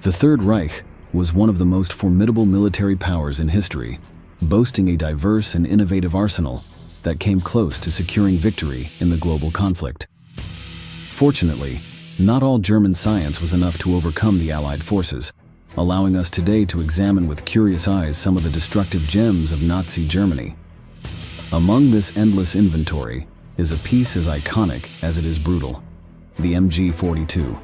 The Third Reich was one of the most formidable military powers in history, boasting a diverse and innovative arsenal that came close to securing victory in the global conflict. Fortunately, not all German science was enough to overcome the Allied forces, allowing us today to examine with curious eyes some of the destructive gems of Nazi Germany. Among this endless inventory is a piece as iconic as it is brutal: the MG42.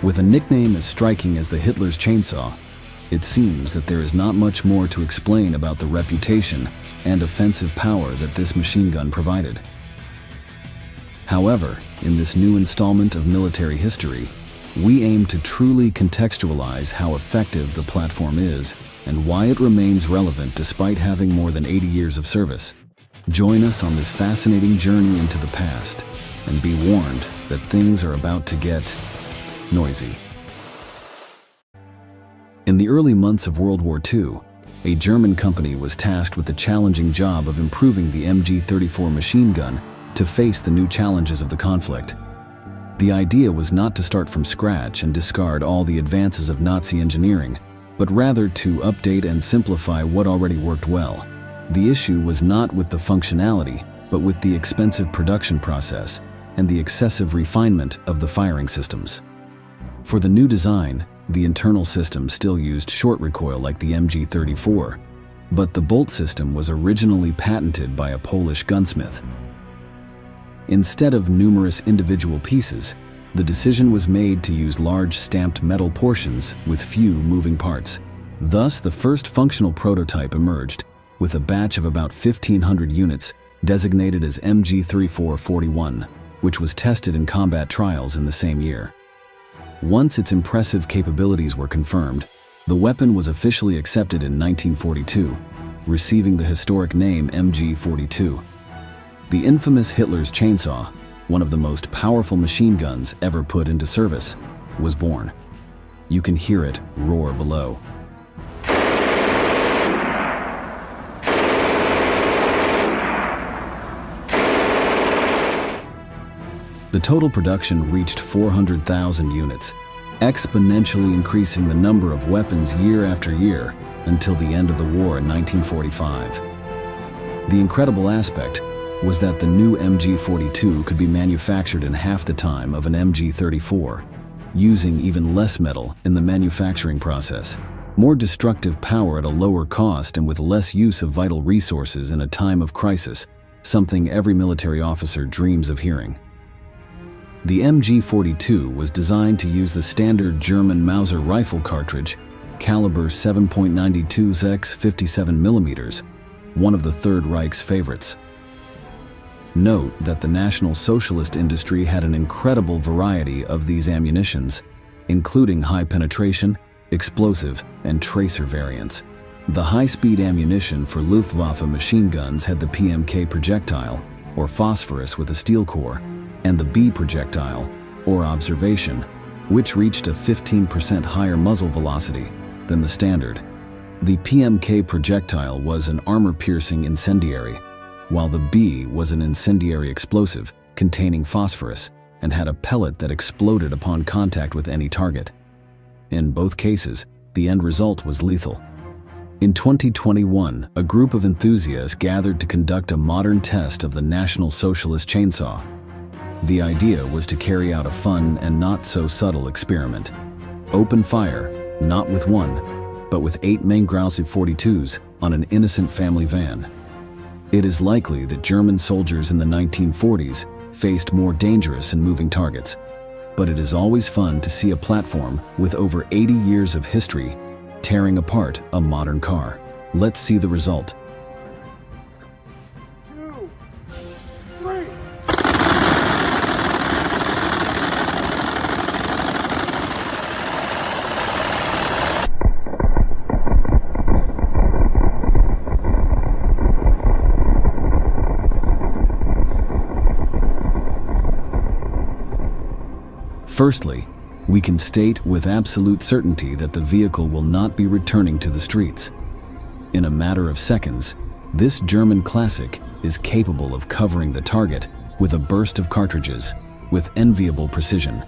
With a nickname as striking as the Hitler's chainsaw, it seems that there is not much more to explain about the reputation and offensive power that this machine gun provided. However, in this new installment of military history, we aim to truly contextualize how effective the platform is and why it remains relevant despite having more than 80 years of service. Join us on this fascinating journey into the past, and be warned that things are about to get noisy. In the early months of World War II, a German company was tasked with the challenging job of improving the MG-34 machine gun to face the new challenges of the conflict. The idea was not to start from scratch and discard all the advances of Nazi engineering, but rather to update and simplify what already worked well. The issue was not with the functionality, but with the expensive production process and the excessive refinement of the firing systems. For the new design, the internal system still used short recoil like the MG-34, but the bolt system was originally patented by a Polish gunsmith. Instead of numerous individual pieces, the decision was made to use large stamped metal portions with few moving parts. Thus, the first functional prototype emerged, with a batch of about 1,500 units designated as MG-3441, which was tested in combat trials in the same year. Once its impressive capabilities were confirmed, the weapon was officially accepted in 1942, receiving the historic name MG-42. The infamous Hitler's chainsaw, one of the most powerful machine guns ever put into service, was born. You can hear it roar below. The total production reached 400,000 units, exponentially increasing the number of weapons year after year until the end of the war in 1945. The incredible aspect was that the new MG-42 could be manufactured in half the time of an MG-34, using even less metal in the manufacturing process, more destructive power at a lower cost and with less use of vital resources in a time of crisis, something every military officer dreams of hearing. The MG-42 was designed to use the standard German Mauser rifle cartridge, caliber 7.92 x 57 mm, one of the Third Reich's favorites. Note that the National Socialist industry had an incredible variety of these ammunitions, including high penetration, explosive, and tracer variants. The high-speed ammunition for Luftwaffe machine guns had the PMK projectile, or phosphorus with a steel core, and the B projectile, or observation, which reached a 15% higher muzzle velocity than the standard. The PMK projectile was an armor-piercing incendiary, while the B was an incendiary explosive containing phosphorus and had a pellet that exploded upon contact with any target. In both cases, the end result was lethal. In 2021, a group of enthusiasts gathered to conduct a modern test of the National Socialist chainsaw. The idea was to carry out a fun and not-so-subtle experiment. Open fire, not with one, but with 8 Maingrausse 42s on an innocent family van. It is likely that German soldiers in the 1940s faced more dangerous and moving targets, but it is always fun to see a platform with over 80 years of history tearing apart a modern car. Let's see the result. 2, 3. Firstly, we can state with absolute certainty that the vehicle will not be returning to the streets. In a matter of seconds, this German classic is capable of covering the target with a burst of cartridges with enviable precision.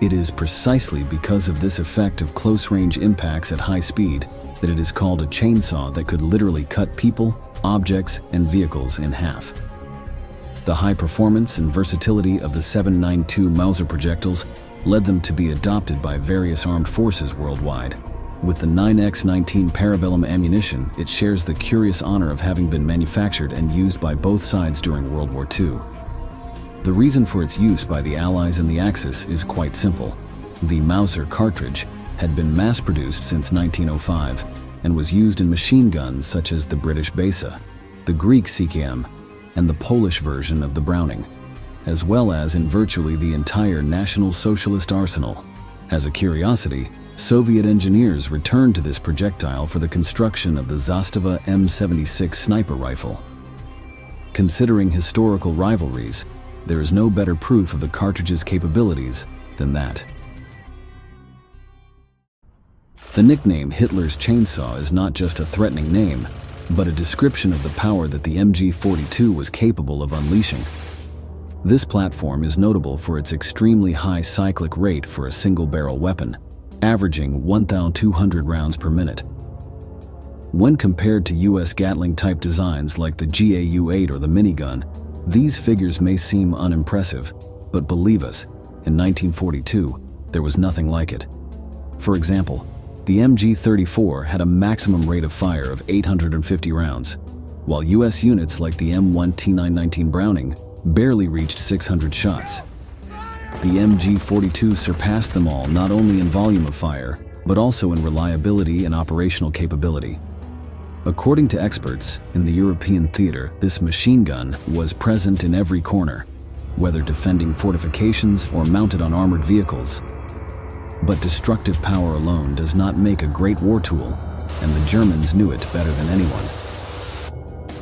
It is precisely because of this effect of close-range impacts at high speed that it is called a chainsaw that could literally cut people, objects, and vehicles in half. The high performance and versatility of the 7.92 Mauser projectiles led them to be adopted by various armed forces worldwide. With the 9x19 Parabellum ammunition, it shares the curious honor of having been manufactured and used by both sides during World War II. The reason for its use by the Allies and the Axis is quite simple. The Mauser cartridge had been mass-produced since 1905 and was used in machine guns such as the British Besa, the Greek CKM, and the Polish version of the Browning, as well as in virtually the entire National Socialist arsenal. As a curiosity, Soviet engineers returned to this projectile for the construction of the Zastava M76 sniper rifle. Considering historical rivalries, there is no better proof of the cartridge's capabilities than that. The nickname Hitler's Chainsaw is not just a threatening name, but a description of the power that the MG42 was capable of unleashing. This platform is notable for its extremely high cyclic rate for a single-barrel weapon, averaging 1,200 rounds per minute. When compared to US Gatling-type designs like the GAU-8 or the minigun, these figures may seem unimpressive, but believe us, in 1942, there was nothing like it. For example, the MG34 had a maximum rate of fire of 850 rounds, while US units like the M1 T919 Browning barely reached 600 shots. The MG42 surpassed them all not only in volume of fire, but also in reliability and operational capability. According to experts, in the European theater, this machine gun was present in every corner, whether defending fortifications or mounted on armored vehicles. But destructive power alone does not make a great war tool, and the Germans knew it better than anyone.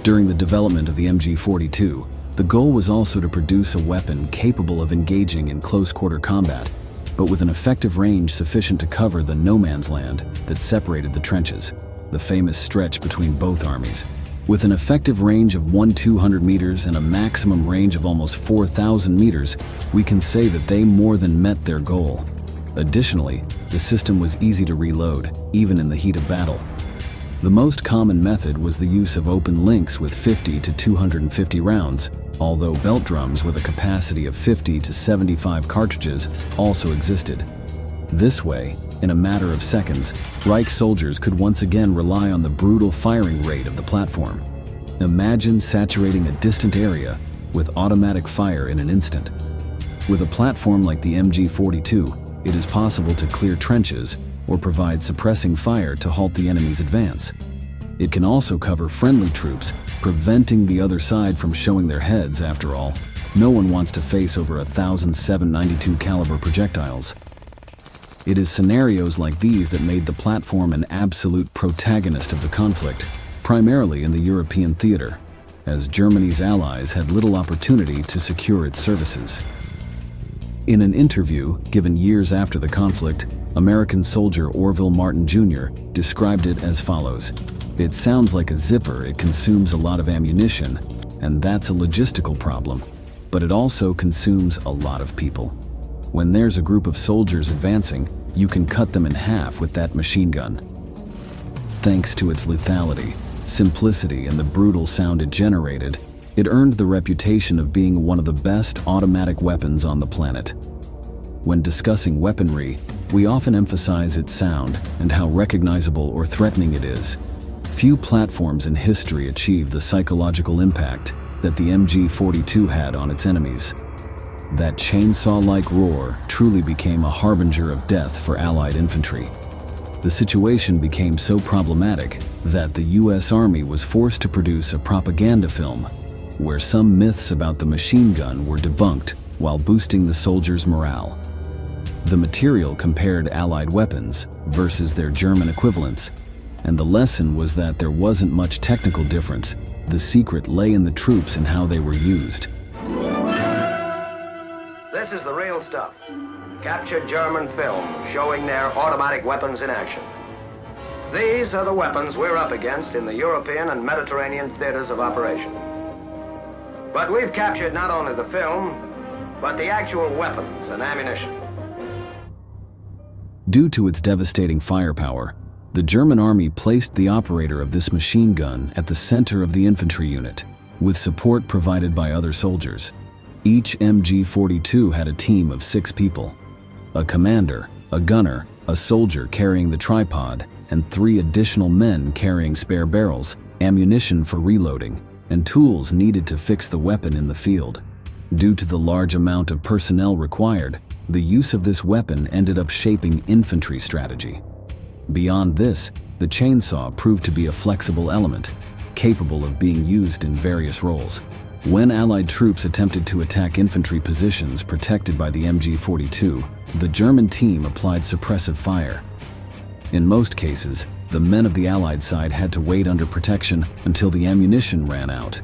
During the development of the MG42, the goal was also to produce a weapon capable of engaging in close-quarter combat, but with an effective range sufficient to cover the no-man's land that separated the trenches, the famous stretch between both armies. With an effective range of 1,200 meters and a maximum range of almost 4,000 meters, we can say that they more than met their goal. Additionally, the system was easy to reload, even in the heat of battle. The most common method was the use of open links with 50 to 250 rounds, although belt drums with a capacity of 50 to 75 cartridges also existed. This way, in a matter of seconds, Reich soldiers could once again rely on the brutal firing rate of the platform. Imagine saturating a distant area with automatic fire in an instant. With a platform like the MG42, it is possible to clear trenches or provide suppressing fire to halt the enemy's advance. It can also cover friendly troops, preventing the other side from showing their heads. After all, no one wants to face over 1,000 7.92 caliber projectiles. It is scenarios like these that made the platform an absolute protagonist of the conflict, primarily in the European theater, as Germany's allies had little opportunity to secure its services. In an interview given years after the conflict, American soldier Orville Martin Jr. described it as follows: "It sounds like a zipper, it consumes a lot of ammunition, and that's a logistical problem, but it also consumes a lot of people. When there's a group of soldiers advancing, you can cut them in half with that machine gun." Thanks to its lethality, simplicity, and the brutal sound it generated, it earned the reputation of being one of the best automatic weapons on the planet. When discussing weaponry, we often emphasize its sound and how recognizable or threatening it is. Few platforms in history achieved the psychological impact that the MG42 had on its enemies. That chainsaw-like roar truly became a harbinger of death for Allied infantry. The situation became so problematic that the US Army was forced to produce a propaganda film where some myths about the machine gun were debunked while boosting the soldiers' morale. The material compared Allied weapons versus their German equivalents, and the lesson was that there wasn't much technical difference. The secret lay in the troops and how they were used. This is the real stuff. Captured German film showing their automatic weapons in action. These are the weapons we're up against in the European and Mediterranean theaters of operation. But we've captured not only the film, but the actual weapons and ammunition. Due to its devastating firepower, the German army placed the operator of this machine gun at the center of the infantry unit, with support provided by other soldiers. Each MG-42 had a team of 6 people: a commander, a gunner, a soldier carrying the tripod, and 3 additional men carrying spare barrels, ammunition for reloading, and tools needed to fix the weapon in the field. Due to the large amount of personnel required, the use of this weapon ended up shaping infantry strategy. Beyond this, the chainsaw proved to be a flexible element, capable of being used in various roles. When Allied troops attempted to attack infantry positions protected by the MG-42, the German team applied suppressive fire. In most cases, the men of the Allied side had to wait under protection until the ammunition ran out,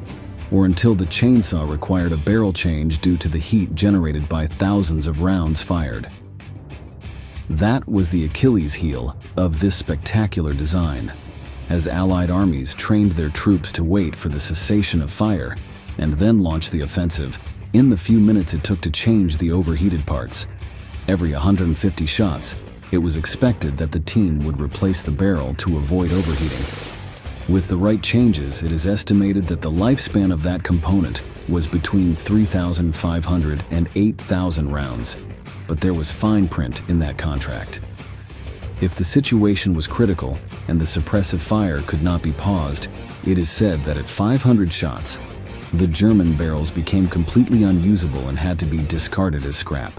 or until the chainsaw required a barrel change due to the heat generated by thousands of rounds fired. That was the Achilles heel of this spectacular design, as Allied armies trained their troops to wait for the cessation of fire and then launch the offensive in the few minutes it took to change the overheated parts. Every 150 shots, it was expected that the team would replace the barrel to avoid overheating. With the right changes, it is estimated that the lifespan of that component was between 3,500 and 8,000 rounds, but there was fine print in that contract. If the situation was critical and the suppressive fire could not be paused, it is said that at 500 shots, the German barrels became completely unusable and had to be discarded as scrap.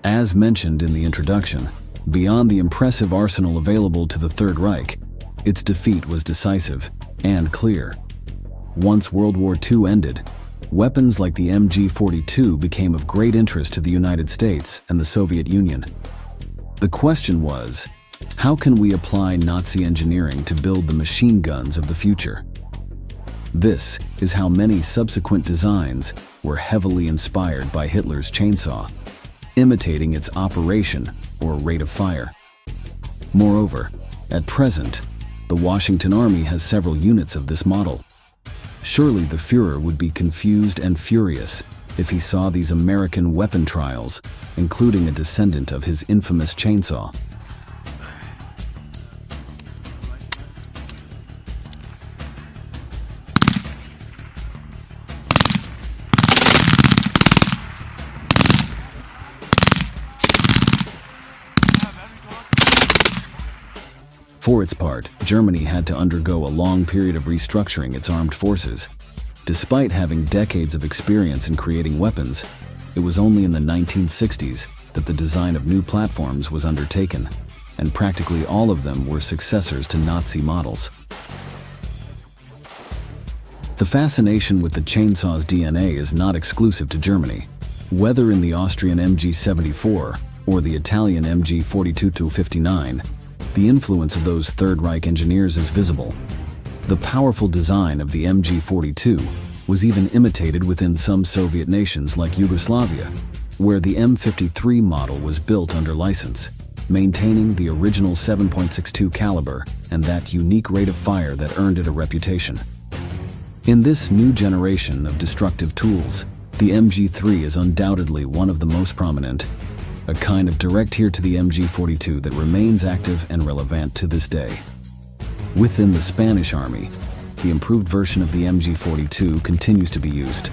As mentioned in the introduction, beyond the impressive arsenal available to the Third Reich, its defeat was decisive and clear. Once World War II ended, weapons like the MG-42 became of great interest to the United States and the Soviet Union. The question was, how can we apply Nazi engineering to build the machine guns of the future? This is how many subsequent designs were heavily inspired by Hitler's chainsaw, imitating its operation or rate of fire. Moreover, at present, the Washington Army has several units of this model. Surely the Führer would be confused and furious if he saw these American weapon trials, including a descendant of his infamous chainsaw. For its part, Germany had to undergo a long period of restructuring its armed forces. Despite having decades of experience in creating weapons, it was only in the 1960s that the design of new platforms was undertaken, and practically all of them were successors to Nazi models. The fascination with the chainsaw's DNA is not exclusive to Germany. Whether in the Austrian MG-74 or the Italian MG-42-59, the influence of those Third Reich engineers is visible. The powerful design of the MG-42 was even imitated within some Soviet nations like Yugoslavia, where the M53 model was built under license, maintaining the original 7.62 caliber and that unique rate of fire that earned it a reputation. In this new generation of destructive tools, the MG3 is undoubtedly one of the most prominent, a kind of direct heir to the MG-42 that remains active and relevant to this day. Within the Spanish Army, the improved version of the MG-42 continues to be used.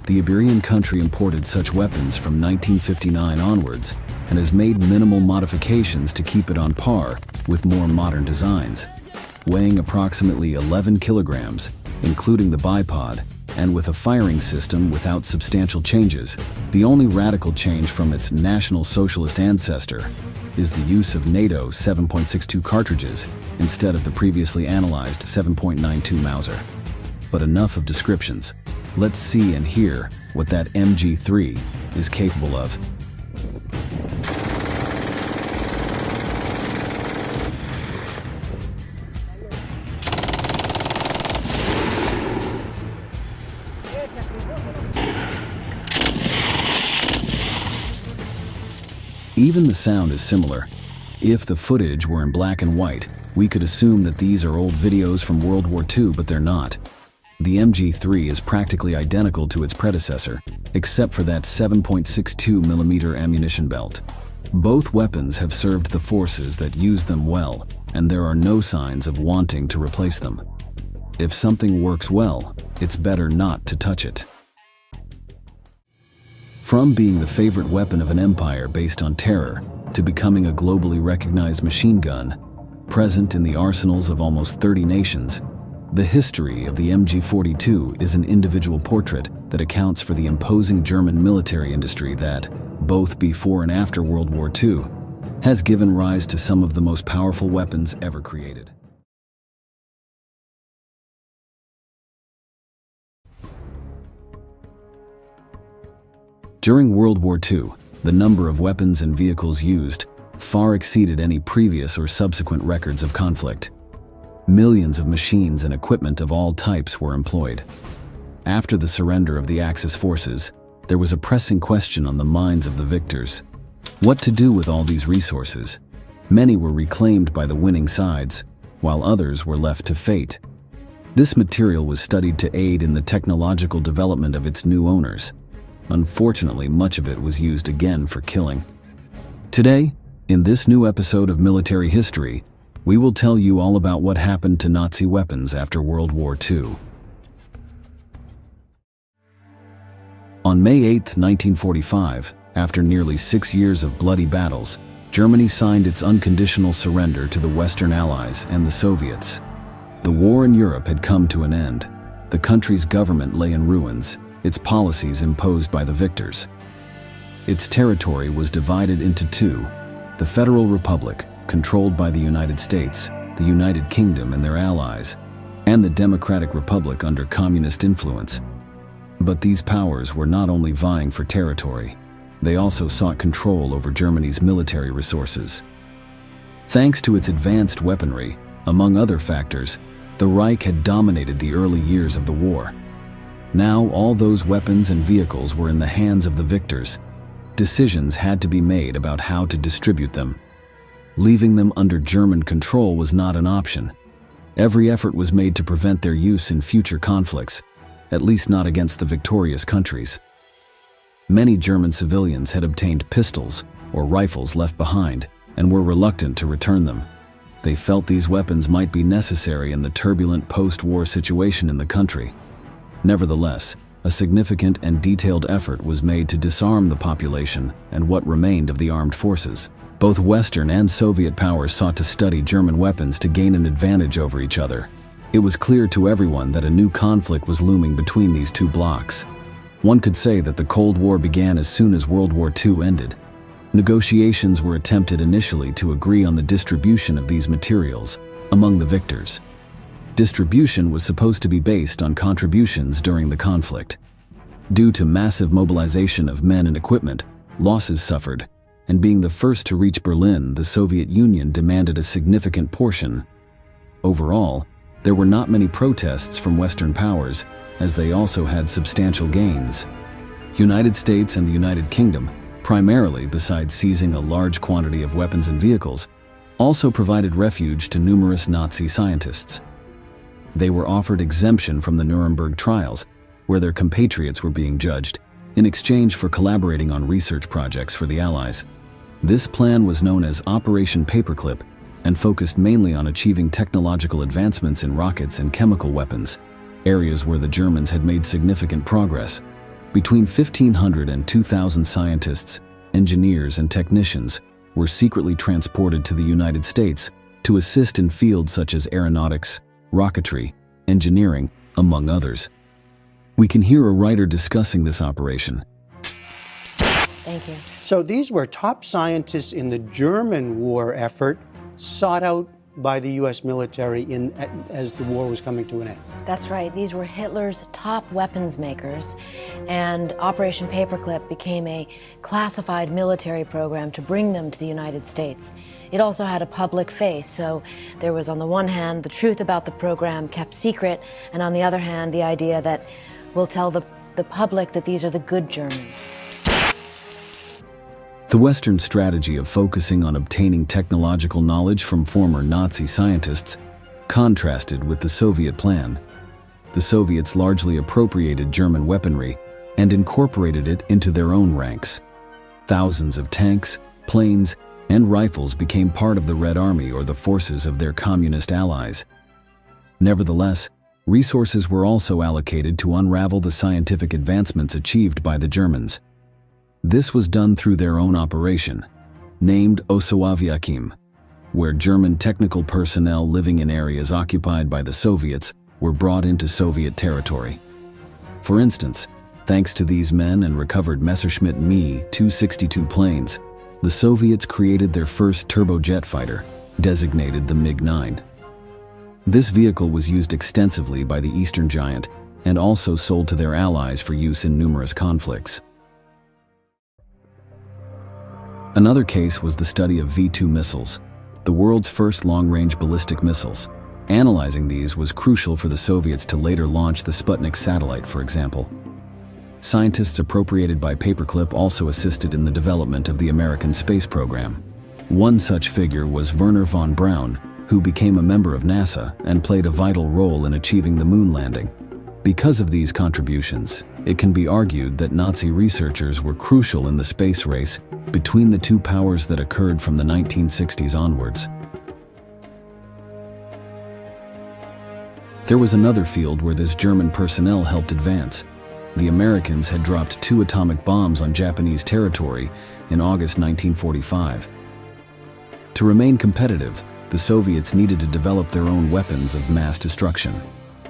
The Iberian country imported such weapons from 1959 onwards and has made minimal modifications to keep it on par with more modern designs. Weighing approximately 11 kilograms, including the bipod, and with a firing system without substantial changes, the only radical change from its National Socialist ancestor is the use of NATO 7.62 cartridges instead of the previously analyzed 7.92 Mauser. But enough of descriptions. Let's see and hear what that MG3 is capable of. Even the sound is similar. If the footage were in black and white, we could assume that these are old videos from World War II, but they're not. The MG3 is practically identical to its predecessor, except for that 7.62mm ammunition belt. Both weapons have served the forces that use them well, and there are no signs of wanting to replace them. If something works well, it's better not to touch it. From being the favorite weapon of an empire based on terror to becoming a globally recognized machine gun, present in the arsenals of almost 30 nations, the history of the MG42 is an individual portrait that accounts for the imposing German military industry that, both before and after World War II, has given rise to some of the most powerful weapons ever created. During World War II, the number of weapons and vehicles used far exceeded any previous or subsequent records of conflict. Millions of machines and equipment of all types were employed. After the surrender of the Axis forces, there was a pressing question on the minds of the victors. What to do with all these resources? Many were reclaimed by the winning sides, while others were left to fate. This material was studied to aid in the technological development of its new owners. Unfortunately, much of it was used again for killing. Today, in this new episode of Military History, we will tell you all about what happened to Nazi weapons after World War II. On May 8, 1945, after nearly 6 years of bloody battles, Germany signed its unconditional surrender to the Western Allies and the Soviets. The war in Europe had come to an end. The country's government lay in ruins, its policies imposed by the victors. Its territory was divided into two: the Federal Republic, controlled by the United States, the United Kingdom and their allies, and the Democratic Republic under communist influence. But these powers were not only vying for territory, they also sought control over Germany's military resources. Thanks to its advanced weaponry, among other factors, the Reich had dominated the early years of the war. Now all those weapons and vehicles were in the hands of the victors. Decisions had to be made about how to distribute them. Leaving them under German control was not an option. Every effort was made to prevent their use in future conflicts, at least not against the victorious countries. Many German civilians had obtained pistols or rifles left behind and were reluctant to return them. They felt these weapons might be necessary in the turbulent post-war situation in the country. Nevertheless, a significant and detailed effort was made to disarm the population and what remained of the armed forces. Both Western and Soviet powers sought to study German weapons to gain an advantage over each other. It was clear to everyone that a new conflict was looming between these two blocs. One could say that the Cold War began as soon as World War II ended. Negotiations were attempted initially to agree on the distribution of these materials among the victors. Distribution was supposed to be based on contributions during the conflict. Due to massive mobilization of men and equipment, losses suffered, and being the first to reach Berlin, the Soviet Union demanded a significant portion. Overall, there were not many protests from Western powers, as they also had substantial gains. United States and the United Kingdom, primarily besides seizing a large quantity of weapons and vehicles, also provided refuge to numerous Nazi scientists. They were offered exemption from the Nuremberg trials, where their compatriots were being judged, in exchange for collaborating on research projects for the Allies. This plan was known as Operation Paperclip and focused mainly on achieving technological advancements in rockets and chemical weapons, areas where the Germans had made significant progress. Between 1,500 and 2,000 scientists, engineers, and technicians were secretly transported to the United States to assist in fields such as aeronautics, rocketry, engineering, among others. We can hear a writer discussing this operation. Thank you. So these were top scientists in the German war effort, sought out by the U.S. military as the war was coming to an end. That's right. These were Hitler's top weapons makers, and Operation Paperclip became a classified military program to bring them to the United States. It also had a public face, so there was, on the one hand, the truth about the program kept secret, and on the other hand, the idea that we'll tell the public that these are the good Germans. The Western strategy of focusing on obtaining technological knowledge from former Nazi scientists contrasted with the Soviet plan. the Soviets largely appropriated German weaponry and incorporated it into their own ranks. Thousands of tanks, planes, and rifles became part of the Red Army or the forces of their communist allies. Nevertheless, resources were also allocated to unravel the scientific advancements achieved by the Germans. This was done through their own operation, named WWII, where German technical personnel living in areas occupied by the Soviets were brought into Soviet territory. For instance, thanks to these men and recovered Messerschmitt Me-262 planes, the Soviets created their first turbojet fighter, designated the MiG-9. This vehicle was used extensively by the Eastern Giant and also sold to their allies for use in numerous conflicts. Another case was the study of V-2 missiles, the world's first long-range ballistic missiles. Analyzing these was crucial for the Soviets to later launch the Sputnik satellite, for example. Scientists appropriated by Paperclip also assisted in the development of the American space program. One such figure was Wernher von Braun, who became a member of NASA and played a vital role in achieving the moon landing. Because of these contributions, it can be argued that Nazi researchers were crucial in the space race between the two powers that occurred from the 1960s onwards. There was another field where this German personnel helped advance. The Americans had dropped 2 atomic bombs on Japanese territory in August 1945. To remain competitive, the Soviets needed to develop their own weapons of mass destruction.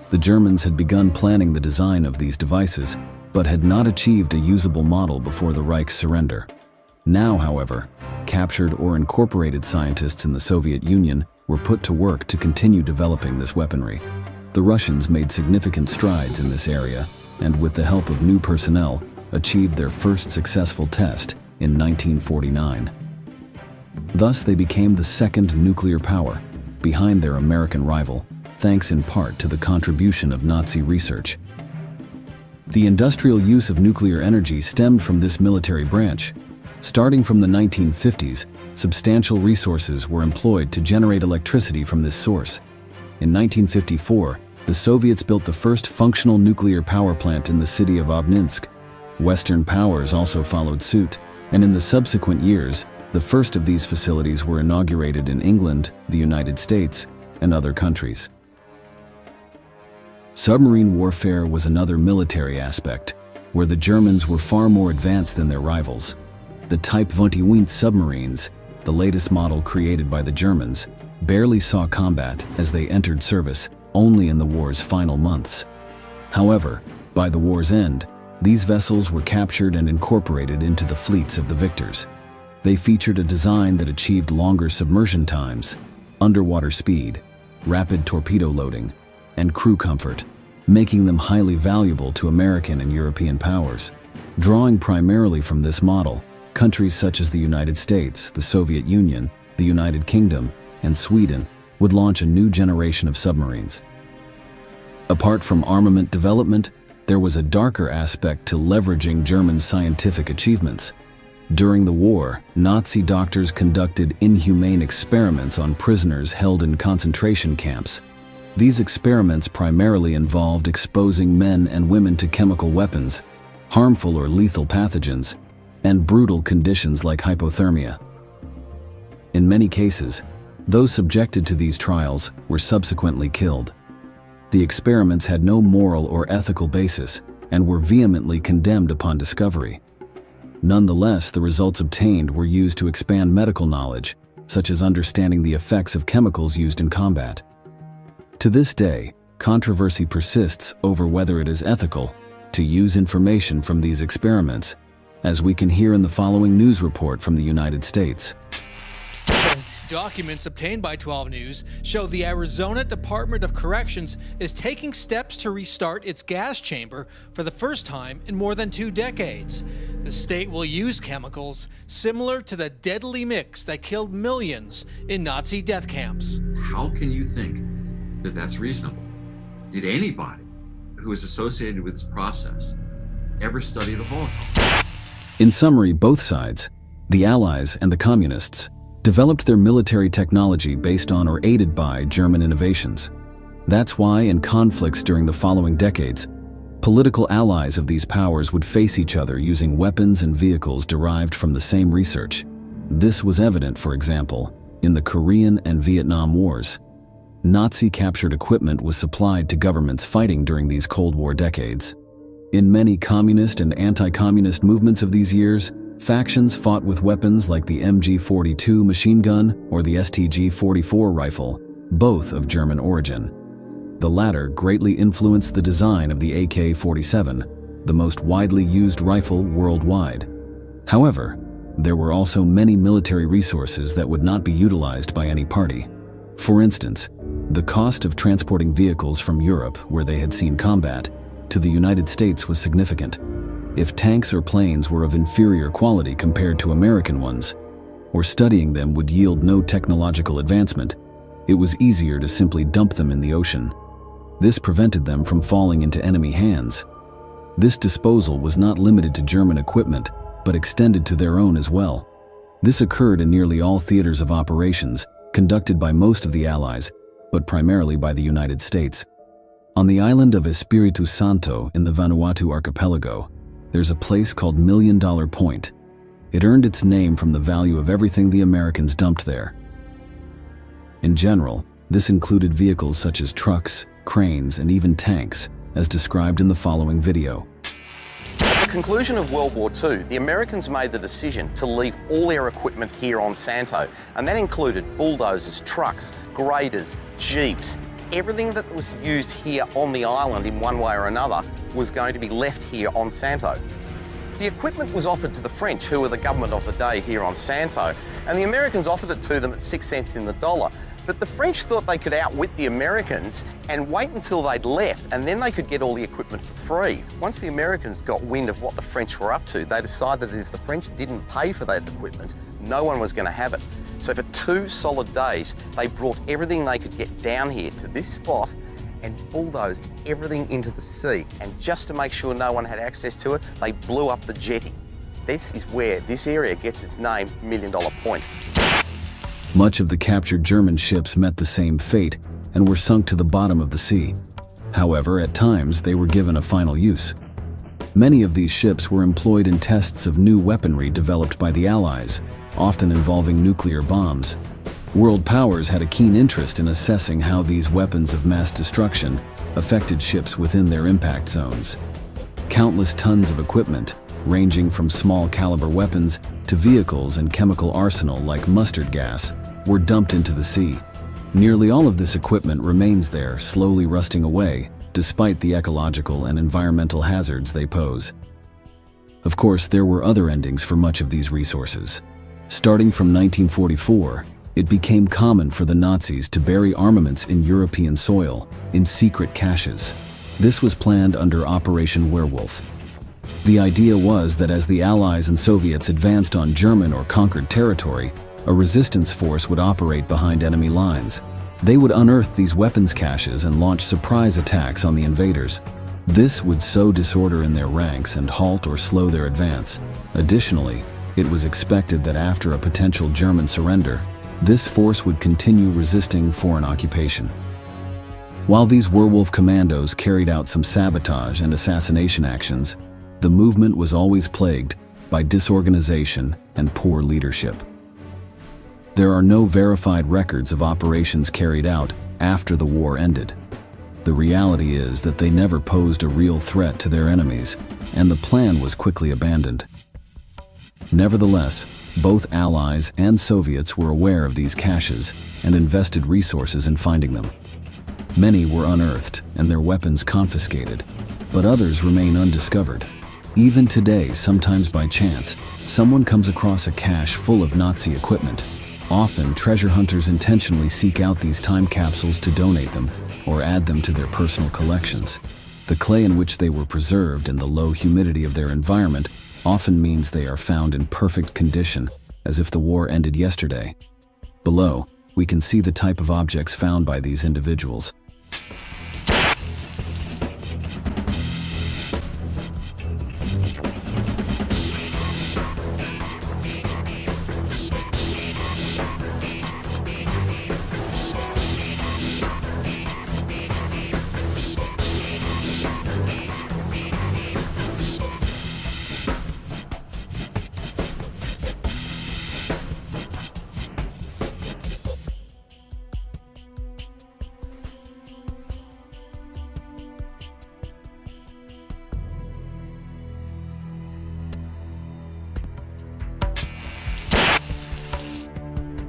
The Germans had begun planning the design of these devices, but had not achieved a usable model before the Reich's surrender. Now, however, captured or incorporated scientists in the Soviet Union were put to work to continue developing this weaponry. The Russians made significant strides in this area, and with the help of new personnel, achieved their first successful test in 1949. Thus, they became the second nuclear power, behind their American rival, thanks in part to the contribution of Nazi research. The industrial use of nuclear energy stemmed from this military branch. Starting from the 1950s, substantial resources were employed to generate electricity from this source. In 1954, the Soviets built the first functional nuclear power plant in the city of Obninsk. Western powers also followed suit, and in the subsequent years, the first of these facilities were inaugurated in England, the United States, and other countries. Submarine warfare was another military aspect, where the Germans were far more advanced than their rivals. The Type 20 submarines, the latest model created by the Germans, barely saw combat as they entered service only in the war's final months. However, by the war's end, these vessels were captured and incorporated into the fleets of the victors. They featured a design that achieved longer submersion times, underwater speed, rapid torpedo loading, and crew comfort, making them highly valuable to American and European powers. Drawing primarily from this model, countries such as the United States, the Soviet Union, the United Kingdom, and Sweden would launch a new generation of submarines. Apart from armament development, there was a darker aspect to leveraging German scientific achievements. During the war, Nazi doctors conducted inhumane experiments on prisoners held in concentration camps. These experiments primarily involved exposing men and women to chemical weapons, harmful or lethal pathogens, and brutal conditions like hypothermia. In many cases, those subjected to these trials were subsequently killed. The experiments had no moral or ethical basis and were vehemently condemned upon discovery. Nonetheless, the results obtained were used to expand medical knowledge, such as understanding the effects of chemicals used in combat. To this day, controversy persists over whether it is ethical to use information from these experiments, as we can hear in the following news report from the United States. Documents obtained by 12 News show the Arizona Department of Corrections is taking steps to restart its gas chamber for the first time in more than 2 decades. The state will use chemicals similar to the deadly mix that killed millions in Nazi death camps. How can you think that that's reasonable? Did anybody who is associated with this process ever study the Holocaust? In summary, both sides, the Allies and the Communists, developed their military technology based on or aided by German innovations. That's why, in conflicts during the following decades, political allies of these powers would face each other using weapons and vehicles derived from the same research. This was evident, for example, in the Korean and Vietnam Wars. Nazi-captured equipment was supplied to governments fighting during these Cold War decades. In many communist and anti-communist movements of these years, factions fought with weapons like the MG-42 machine gun or the STG-44 rifle, both of German origin. The latter greatly influenced the design of the AK-47, the most widely used rifle worldwide. However, there were also many military resources that would not be utilized by any party. For instance, the cost of transporting vehicles from Europe, where they had seen combat, to the United States was significant. If tanks or planes were of inferior quality compared to American ones, or studying them would yield no technological advancement, it was easier to simply dump them in the ocean. This prevented them from falling into enemy hands. This disposal was not limited to German equipment, but extended to their own as well. This occurred in nearly all theaters of operations, conducted by most of the Allies, but primarily by the United States. On the island of Espiritu Santo in the Vanuatu archipelago, there's a place called $1 Million Point. It earned its name from the value of everything the Americans dumped there. In general, this included vehicles such as trucks, cranes, and even tanks, as described in the following video. At the conclusion of World War II, the Americans made the decision to leave all their equipment here on Santo, and that included bulldozers, trucks, graders, jeeps. Everything that was used here on the island in one way or another was going to be left here on Santo. The equipment was offered to the French, who were the government of the day here on Santo, and the Americans offered it to them at 6 cents in the dollar. But the French thought they could outwit the Americans and wait until they'd left, and then they could get all the equipment for free. Once the Americans got wind of what the French were up to, they decided that if the French didn't pay for that equipment, no one was going to have it. So for 2 solid days, they brought everything they could get down here to this spot and bulldozed everything into the sea. And just to make sure no one had access to it, they blew up the jetty. This is where this area gets its name, $1 Million Point. Much of the captured German ships met the same fate and were sunk to the bottom of the sea. However, at times they were given a final use. Many of these ships were employed in tests of new weaponry developed by the Allies, often involving nuclear bombs. World powers had a keen interest in assessing how these weapons of mass destruction affected ships within their impact zones. Countless tons of equipment, ranging from small caliber weapons to vehicles and chemical arsenal like mustard gas, were dumped into the sea. Nearly all of this equipment remains there, slowly rusting away, despite the ecological and environmental hazards they pose. Of course, there were other endings for much of these resources. Starting from 1944, it became common for the Nazis to bury armaments in European soil, in secret caches. This was planned under Operation Werewolf. The idea was that as the Allies and Soviets advanced on German or conquered territory, a resistance force would operate behind enemy lines. They would unearth these weapons caches and launch surprise attacks on the invaders. This would sow disorder in their ranks and halt or slow their advance. Additionally, it was expected that after a potential German surrender, this force would continue resisting foreign occupation. While these werewolf commandos carried out some sabotage and assassination actions, the movement was always plagued by disorganization and poor leadership. There are no verified records of operations carried out after the war ended. The reality is that they never posed a real threat to their enemies, and the plan was quickly abandoned. Nevertheless, both Allies and Soviets were aware of these caches and invested resources in finding them. Many were unearthed and their weapons confiscated, but others remain undiscovered. Even today, sometimes by chance, someone comes across a cache full of Nazi equipment. Often, treasure hunters intentionally seek out these time capsules to donate them or add them to their personal collections. The clay in which they were preserved and the low humidity of their environment often means they are found in perfect condition, as if the war ended yesterday. Below, we can see the type of objects found by these individuals.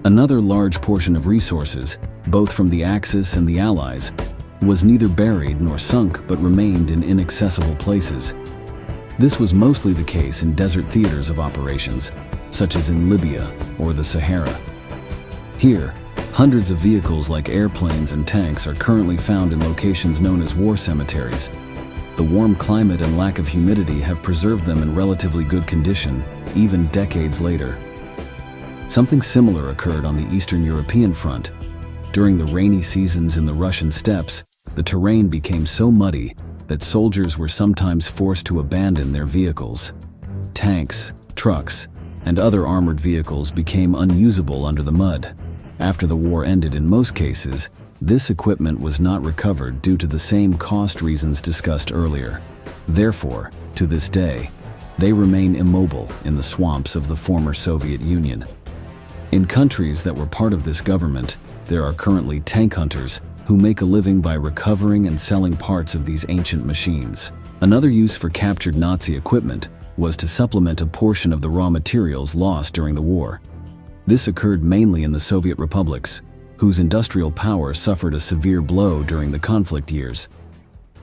Another large portion of resources, both from the Axis and the Allies, was neither buried nor sunk but remained in inaccessible places. This was mostly the case in desert theaters of operations, such as in Libya or the Sahara. Here, hundreds of vehicles like airplanes and tanks are currently found in locations known as war cemeteries. The warm climate and lack of humidity have preserved them in relatively good condition, even decades later. Something similar occurred on the Eastern European front. During the rainy seasons in the Russian steppes, the terrain became so muddy that soldiers were sometimes forced to abandon their vehicles. Tanks, trucks, and other armored vehicles became unusable under the mud. After the war ended, in most cases, this equipment was not recovered due to the same cost reasons discussed earlier. Therefore, to this day, they remain immobile in the swamps of the former Soviet Union. In countries that were part of this government, there are currently tank hunters who make a living by recovering and selling parts of these ancient machines. Another use for captured Nazi equipment was to supplement a portion of the raw materials lost during the war. This occurred mainly in the Soviet republics, whose industrial power suffered a severe blow during the conflict years.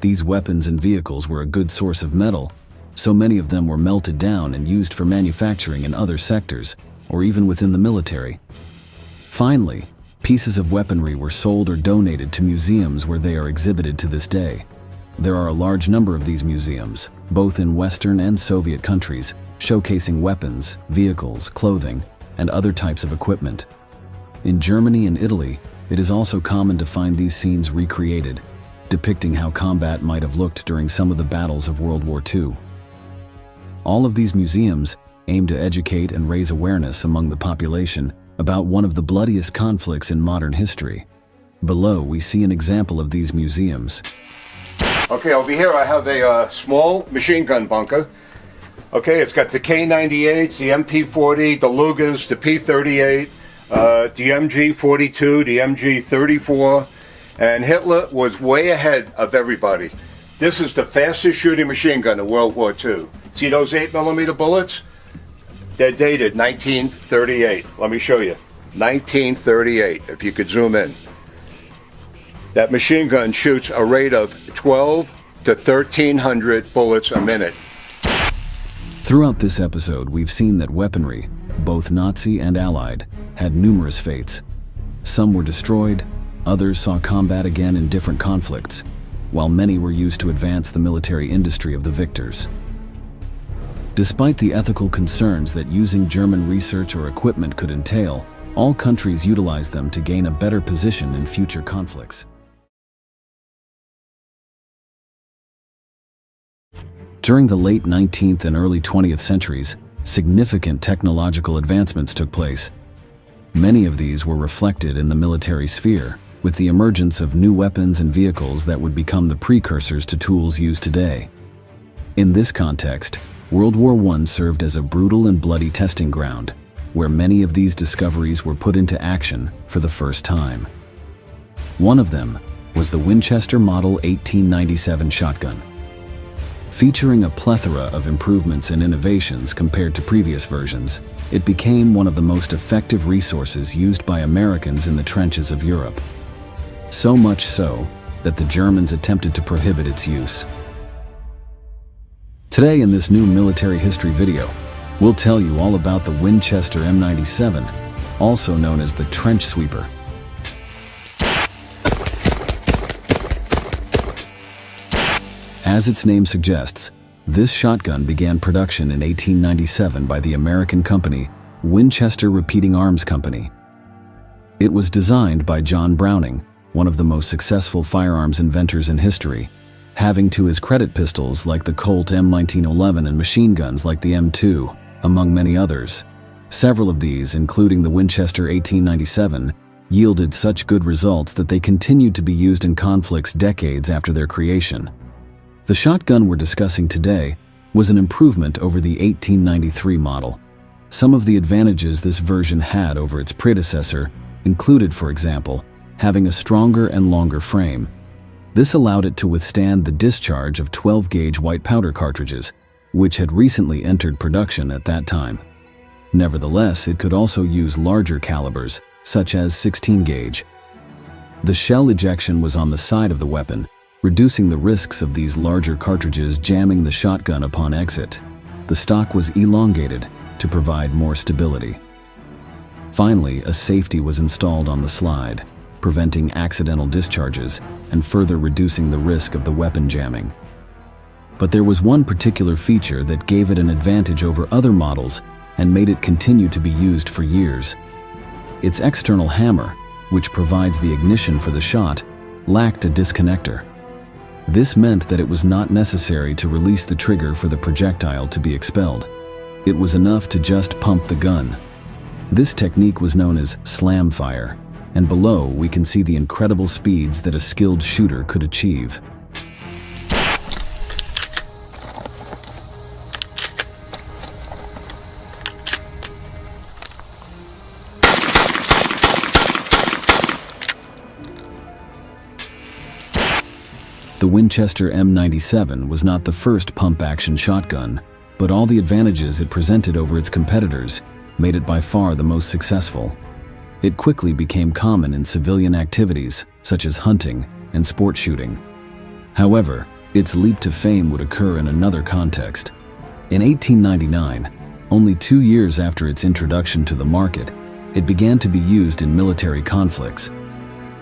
These weapons and vehicles were a good source of metal, so many of them were melted down and used for manufacturing in other sectors, or even within the military. Finally, pieces of weaponry were sold or donated to museums where they are exhibited to this day. There are a large number of these museums, both in Western and Soviet countries, showcasing weapons, vehicles, clothing, and other types of equipment. In Germany and Italy, it is also common to find these scenes recreated, depicting how combat might have looked during some of the battles of World War II. All of these museums aim to educate and raise awareness among the population about one of the bloodiest conflicts in modern history. Below, we see an example of these museums. Okay, over here I have a small machine gun bunker. Okay, it's got the K98s, the MP40, the Lugers, the P38, the MG42, the MG34, and Hitler was way ahead of everybody. This is the fastest shooting machine gun in World War II. See those 8mm bullets? They're dated 1938. Let me show you. 1938, if you could zoom in. That machine gun shoots a rate of 12 to 1,300 bullets a minute. Throughout this episode, we've seen that weaponry, both Nazi and Allied, had numerous fates. Some were destroyed, others saw combat again in different conflicts, while many were used to advance the military industry of the victors. Despite the ethical concerns that using German research or equipment could entail, all countries utilized them to gain a better position in future conflicts. During the late 19th and early 20th centuries, significant technological advancements took place. Many of these were reflected in the military sphere, with the emergence of new weapons and vehicles that would become the precursors to tools used today. In this context, World War I served as a brutal and bloody testing ground, where many of these discoveries were put into action for the first time. One of them was the Winchester Model 1897 shotgun. Featuring a plethora of improvements and innovations compared to previous versions, it became one of the most effective resources used by Americans in the trenches of Europe. So much so that the Germans attempted to prohibit its use. Today in this new military history video, we'll tell you all about the Winchester M97, also known as the trench sweeper. As its name suggests, this shotgun began production in 1897 by the American company Winchester Repeating Arms Company. It was designed by John Browning, one of the most successful firearms inventors in history, having to his credit pistols like the Colt M1911 and machine guns like the M2, among many others. Several of these, including the Winchester 1897, yielded such good results that they continued to be used in conflicts decades after their creation. The shotgun we're discussing today was an improvement over the 1893 model. Some of the advantages this version had over its predecessor included, for example, having a stronger and longer frame. This allowed it to withstand the discharge of 12-gauge white powder cartridges, which had recently entered production at that time. Nevertheless, it could also use larger calibers, such as 16 gauge. The shell ejection was on the side of the weapon, reducing the risks of these larger cartridges jamming the shotgun upon exit. The stock was elongated to provide more stability. Finally, a safety was installed on the slide, preventing accidental discharges and further reducing the risk of the weapon jamming. But there was one particular feature that gave it an advantage over other models and made it continue to be used for years. Its external hammer, which provides the ignition for the shot, lacked a disconnector. This meant that it was not necessary to release the trigger for the projectile to be expelled. It was enough to just pump the gun. This technique was known as slam fire, and below we can see the incredible speeds that a skilled shooter could achieve. The Winchester M97 was not the first pump-action shotgun, but all the advantages it presented over its competitors made it by far the most successful. It quickly became common in civilian activities, such as hunting and sport shooting. However, its leap to fame would occur in another context. In 1899, only 2 years after its introduction to the market, it began to be used in military conflicts.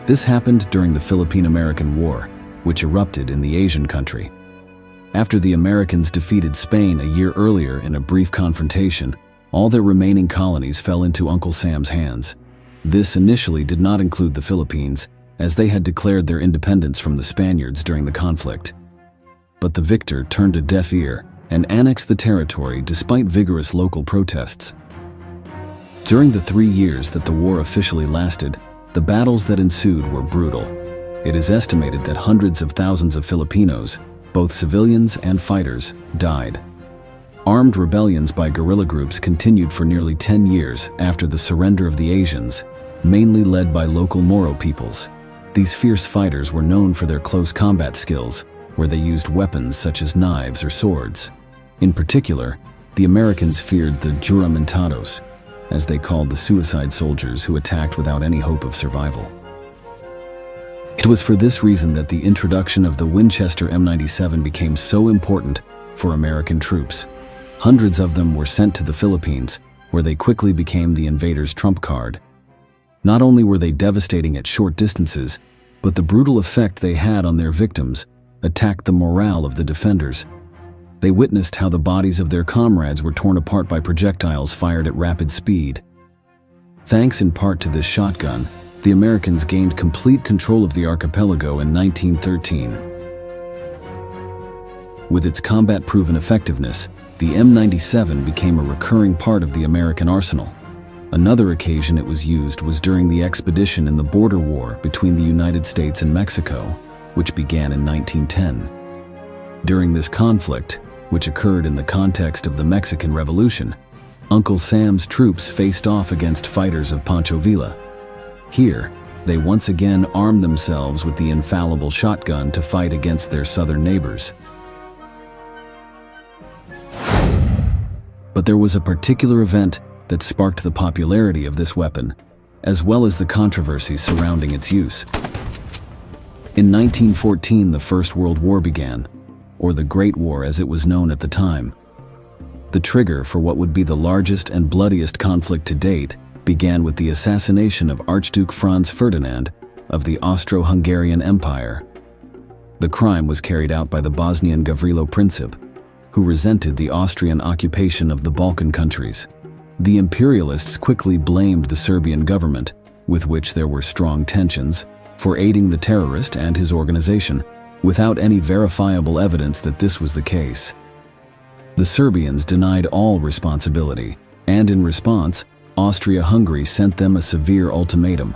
This happened during the Philippine-American War, which erupted in the Asian country. After the Americans defeated Spain a year earlier in a brief confrontation, all their remaining colonies fell into Uncle Sam's hands. This initially did not include the Philippines, as they had declared their independence from the Spaniards during the conflict. But the victor turned a deaf ear and annexed the territory despite vigorous local protests. During the 3 years that the war officially lasted, the battles that ensued were brutal. It is estimated that hundreds of thousands of Filipinos, both civilians and fighters, died. Armed rebellions by guerrilla groups continued for nearly 10 years after the surrender of the Asians, mainly led by local Moro peoples. These fierce fighters were known for their close combat skills, where they used weapons such as knives or swords. In particular, the Americans feared the juramentados, as they called the suicide soldiers who attacked without any hope of survival. It was for this reason that the introduction of the Winchester M97 became so important for American troops. Hundreds of them were sent to the Philippines, where they quickly became the invaders' trump card. Not only were they devastating at short distances, but the brutal effect they had on their victims attacked the morale of the defenders. They witnessed how the bodies of their comrades were torn apart by projectiles fired at rapid speed. Thanks in part to this shotgun, the Americans gained complete control of the archipelago in 1913. With its combat-proven effectiveness, the M97 became a recurring part of the American arsenal. Another occasion it was used was during the expedition in the border war between the United States and Mexico, which began in 1910. During this conflict, which occurred in the context of the Mexican Revolution, Uncle Sam's troops faced off against fighters of Pancho Villa. Here, they once again armed themselves with the infallible shotgun to fight against their southern neighbors. But there was a particular event that sparked the popularity of this weapon, as well as the controversy surrounding its use. In 1914, the First World War began, or the Great War as it was known at the time. The trigger for what would be the largest and bloodiest conflict to date began with the assassination of Archduke Franz Ferdinand of the Austro-Hungarian Empire. The crime was carried out by the Bosnian Gavrilo Princip, who resented the Austrian occupation of the Balkan countries. The imperialists quickly blamed the Serbian government, with which there were strong tensions, for aiding the terrorist and his organization, without any verifiable evidence that this was the case. The Serbians denied all responsibility, and in response, Austria-Hungary sent them a severe ultimatum.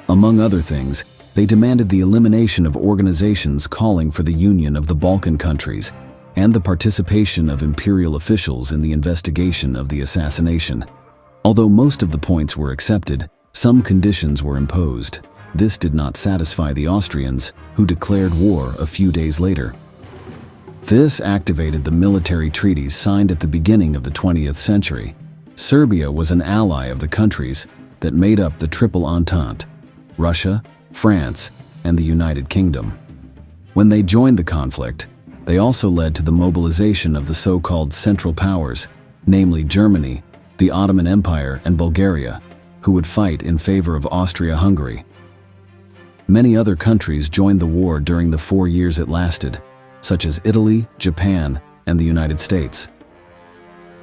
Among other things, they demanded the elimination of organizations calling for the union of the Balkan countries and the participation of imperial officials in the investigation of the assassination. Although most of the points were accepted, some conditions were imposed. This did not satisfy the Austrians, who declared war a few days later. This activated the military treaties signed at the beginning of the 20th century. Serbia was an ally of the countries that made up the Triple Entente: Russia, France, and the United Kingdom. When they joined the conflict, they also led to the mobilization of the so-called Central Powers, namely Germany, the Ottoman Empire, and Bulgaria, who would fight in favor of Austria-Hungary. Many other countries joined the war during the 4 years it lasted, such as Italy, Japan, and the United States.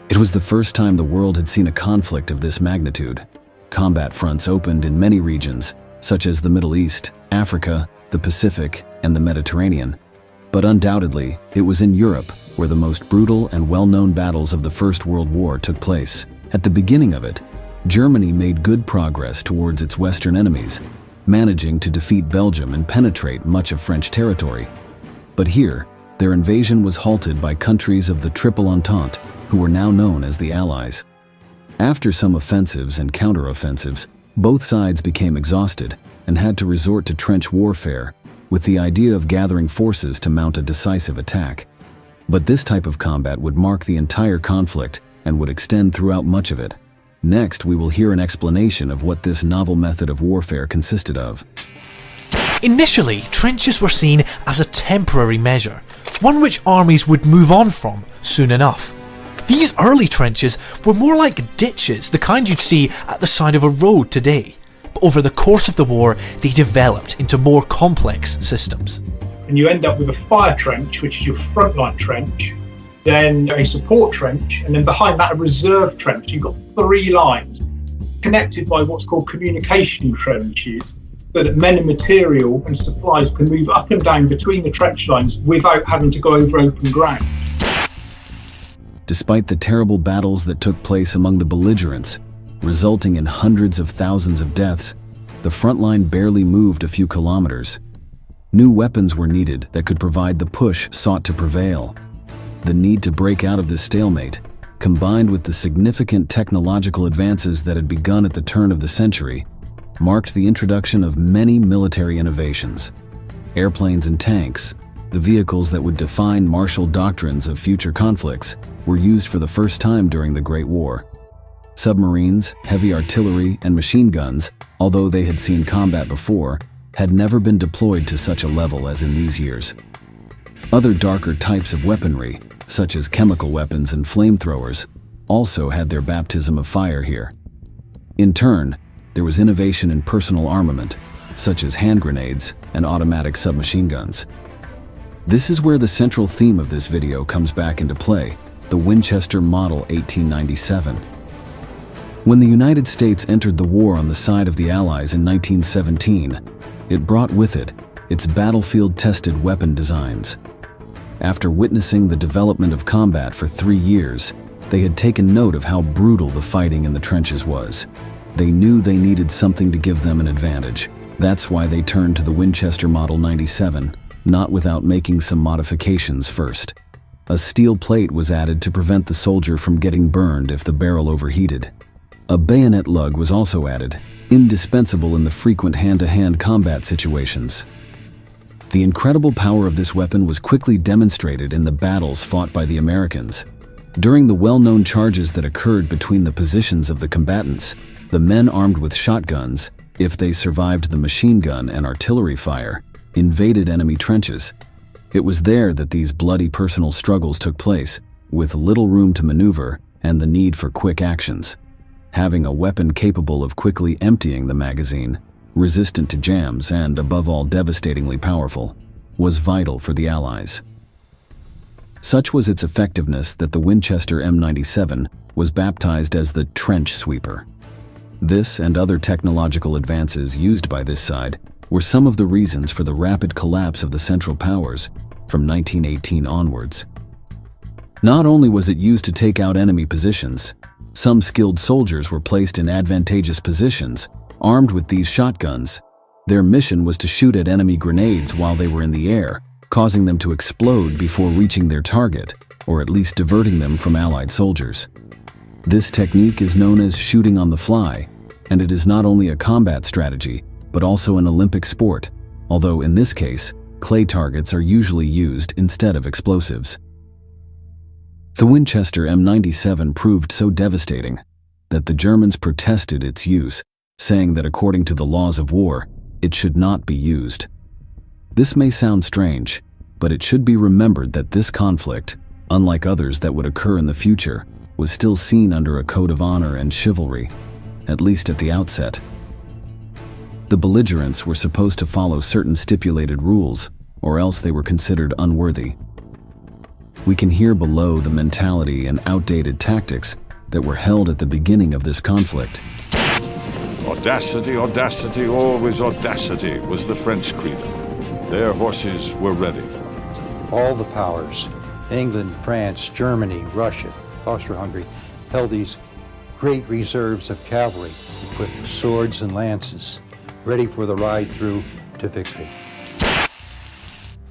It was the first time the world had seen a conflict of this magnitude. Combat fronts opened in many regions, such as the Middle East, Africa, the Pacific, and the Mediterranean. But undoubtedly, it was in Europe where the most brutal and well-known battles of the First World War took place. At the beginning of it, Germany made good progress towards its Western enemies, managing to defeat Belgium and penetrate much of French territory. But here, their invasion was halted by countries of the Triple Entente, who were now known as the Allies. After some offensives and counteroffensives, both sides became exhausted and had to resort to trench warfare, with the idea of gathering forces to mount a decisive attack. But this type of combat would mark the entire conflict and would extend throughout much of it. Next, we will hear an explanation of what this novel method of warfare consisted of. Initially, trenches were seen as a temporary measure, one which armies would move on from soon enough. These early trenches were more like ditches, the kind you'd see at the side of a road today. But over the course of the war, they developed into more complex systems. And you end up with a fire trench, which is your frontline trench, then a support trench, and then behind that a reserve trench. You've got 3 lines connected by what's called communication trenches, so that men and material and supplies can move up and down between the trench lines without having to go over open ground. Despite the terrible battles that took place among the belligerents, resulting in hundreds of thousands of deaths, the front line barely moved a few kilometers. New weapons were needed that could provide the push sought to prevail. The need to break out of this stalemate, combined with the significant technological advances that had begun at the turn of the century, marked the introduction of many military innovations. Airplanes and tanks, the vehicles that would define martial doctrines of future conflicts, were used for the first time during the Great War. Submarines, heavy artillery, and machine guns, although they had seen combat before, had never been deployed to such a level as in these years. Other darker types of weaponry, such as chemical weapons and flamethrowers, also had their baptism of fire here. In turn, there was innovation in personal armament, such as hand grenades and automatic submachine guns. This is where the central theme of this video comes back into play, the Winchester Model 1897. When the United States entered the war on the side of the Allies in 1917, it brought with it its battlefield-tested weapon designs. After witnessing the development of combat for 3 years, they had taken note of how brutal the fighting in the trenches was. They knew they needed something to give them an advantage. That's why they turned to the Winchester Model 97, not without making some modifications first. A steel plate was added to prevent the soldier from getting burned if the barrel overheated. A bayonet lug was also added, indispensable in the frequent hand-to-hand combat situations. The incredible power of this weapon was quickly demonstrated in the battles fought by the Americans. During the well-known charges that occurred between the positions of the combatants, the men armed with shotguns, if they survived the machine gun and artillery fire, invaded enemy trenches. It was there that these bloody personal struggles took place, with little room to maneuver and the need for quick actions. Having a weapon capable of quickly emptying the magazine, resistant to jams and, above all, devastatingly powerful, was vital for the Allies. Such was its effectiveness that the Winchester M97 was baptized as the trench sweeper. This and other technological advances used by this side were some of the reasons for the rapid collapse of the Central Powers from 1918 onwards. Not only was it used to take out enemy positions, some skilled soldiers were placed in advantageous positions, armed with these shotguns. Their mission was to shoot at enemy grenades while they were in the air, causing them to explode before reaching their target, or at least diverting them from Allied soldiers. This technique is known as shooting on the fly, and it is not only a combat strategy, but also an Olympic sport, although in this case, clay targets are usually used instead of explosives. The Winchester M97 proved so devastating that the Germans protested its use, saying that according to the laws of war, it should not be used. This may sound strange, but it should be remembered that this conflict, unlike others that would occur in the future, was still seen under a code of honor and chivalry, at least at the outset. The belligerents were supposed to follow certain stipulated rules, or else they were considered unworthy. We can hear below the mentality and outdated tactics that were held at the beginning of this conflict. Audacity, audacity, always audacity was the French credo. Their horses were ready. All the powers, England, France, Germany, Russia, Austria-Hungary, held these great reserves of cavalry equipped with swords and lances, ready for the ride through to victory.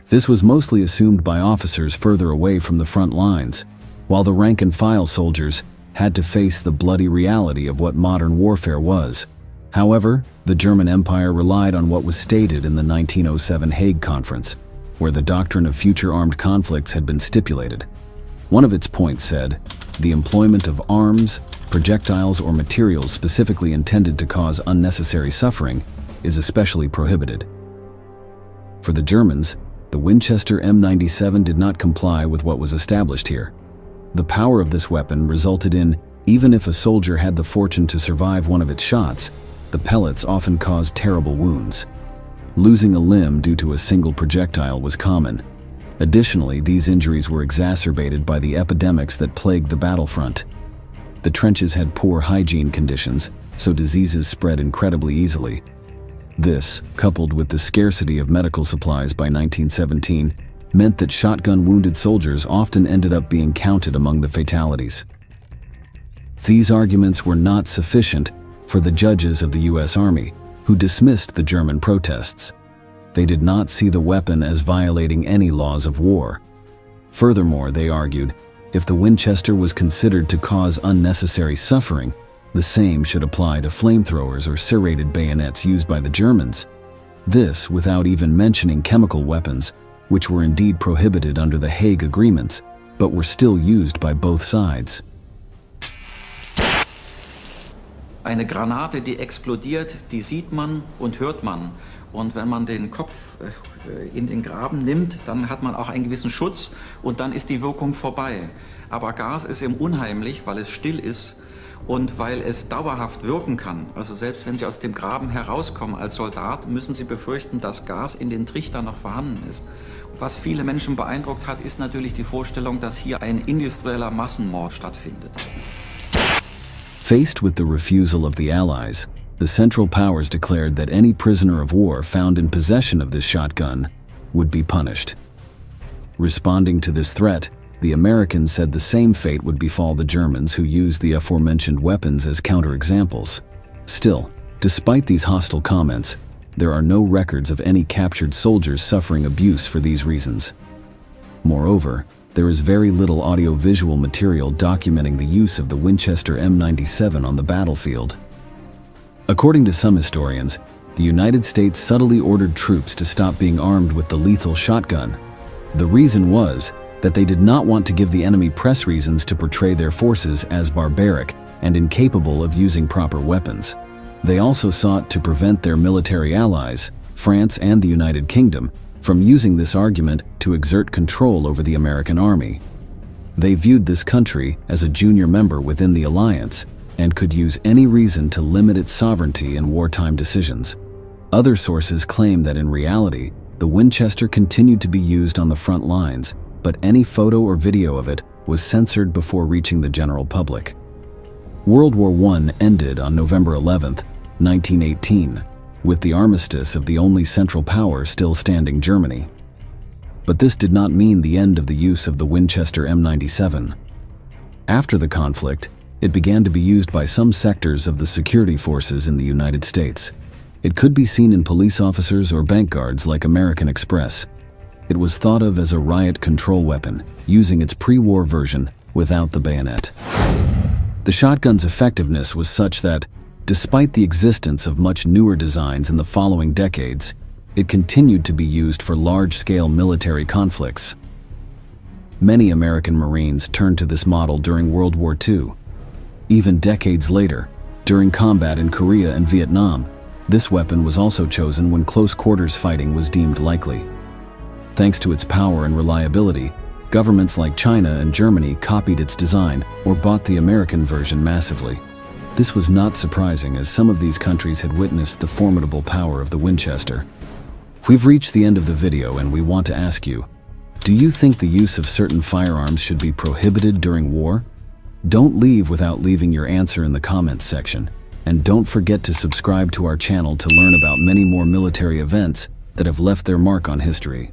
This was mostly assumed by officers further away from the front lines, while the rank-and-file soldiers had to face the bloody reality of what modern warfare was. However, the German Empire relied on what was stated in the 1907 Hague Conference, where the doctrine of future armed conflicts had been stipulated. One of its points said, "The employment of arms, projectiles, or materials specifically intended to cause unnecessary suffering is especially prohibited." For the Germans, the Winchester M97 did not comply with what was established here. The power of this weapon resulted in, even if a soldier had the fortune to survive one of its shots, the pellets often caused terrible wounds. Losing a limb due to a single projectile was common. Additionally, these injuries were exacerbated by the epidemics that plagued the battlefront. The trenches had poor hygiene conditions, so diseases spread incredibly easily. This, coupled with the scarcity of medical supplies by 1917, meant that shotgun-wounded soldiers often ended up being counted among the fatalities. These arguments were not sufficient for the judges of the U.S. Army, who dismissed the German protests. They did not see the weapon as violating any laws of war. Furthermore, they argued, if the Winchester was considered to cause unnecessary suffering, the same should apply to flamethrowers or serrated bayonets used by the Germans. This without even mentioning chemical weapons, which were indeed prohibited under the Hague Agreements, but were still used by both sides. Eine Granate, die explodiert, die sieht man und hört man. Und wenn man den Kopf in den Graben nimmt, dann hat man auch einen gewissen Schutz und dann ist die Wirkung vorbei. Aber Gas ist eben unheimlich, weil es still ist und weil es dauerhaft wirken kann. Also selbst wenn Sie aus dem Graben herauskommen als Soldat, müssen Sie befürchten, dass Gas in den Trichtern noch vorhanden ist. Was viele Menschen beeindruckt hat, ist natürlich die Vorstellung, dass hier ein industrieller Massenmord stattfindet. Faced with the refusal of the Allies, the Central Powers declared that any prisoner of war found in possession of this shotgun would be punished. Responding to this threat, the Americans said the same fate would befall the Germans who used the aforementioned weapons as counterexamples. Still, despite these hostile comments, there are no records of any captured soldiers suffering abuse for these reasons. Moreover, there is very little audio-visual material documenting the use of the Winchester M97 on the battlefield. According to some historians, the United States subtly ordered troops to stop being armed with the lethal shotgun. The reason was that they did not want to give the enemy press reasons to portray their forces as barbaric and incapable of using proper weapons. They also sought to prevent their military allies, France and the United Kingdom, from using this argument to exert control over the American army. They viewed this country as a junior member within the alliance and could use any reason to limit its sovereignty in wartime decisions. Other sources claim that in reality, the Winchester continued to be used on the front lines, but any photo or video of it was censored before reaching the general public. World War I ended on November 11, 1918, with the armistice of the only Central Power still standing, Germany. But this did not mean the end of the use of the Winchester M97. After the conflict, it began to be used by some sectors of the security forces in the United States. It could be seen in police officers or bank guards like American Express. It was thought of as a riot control weapon, using its pre-war version without the bayonet. The shotgun's effectiveness was such that, despite the existence of much newer designs in the following decades, it continued to be used for large-scale military conflicts. Many American Marines turned to this model during World War II. Even decades later, During combat in Korea and Vietnam, this weapon was also chosen when close quarters fighting was deemed likely. Thanks to its power and reliability, governments like China and Germany copied its design or bought the American version massively. This was not surprising, as some of these countries had witnessed the formidable power of the Winchester. We've reached the end of the video, and we want to ask you, do you think the use of certain firearms should be prohibited during war? Don't leave without leaving your answer in the comments section. And don't forget to subscribe to our channel to learn about many more military events that have left their mark on history.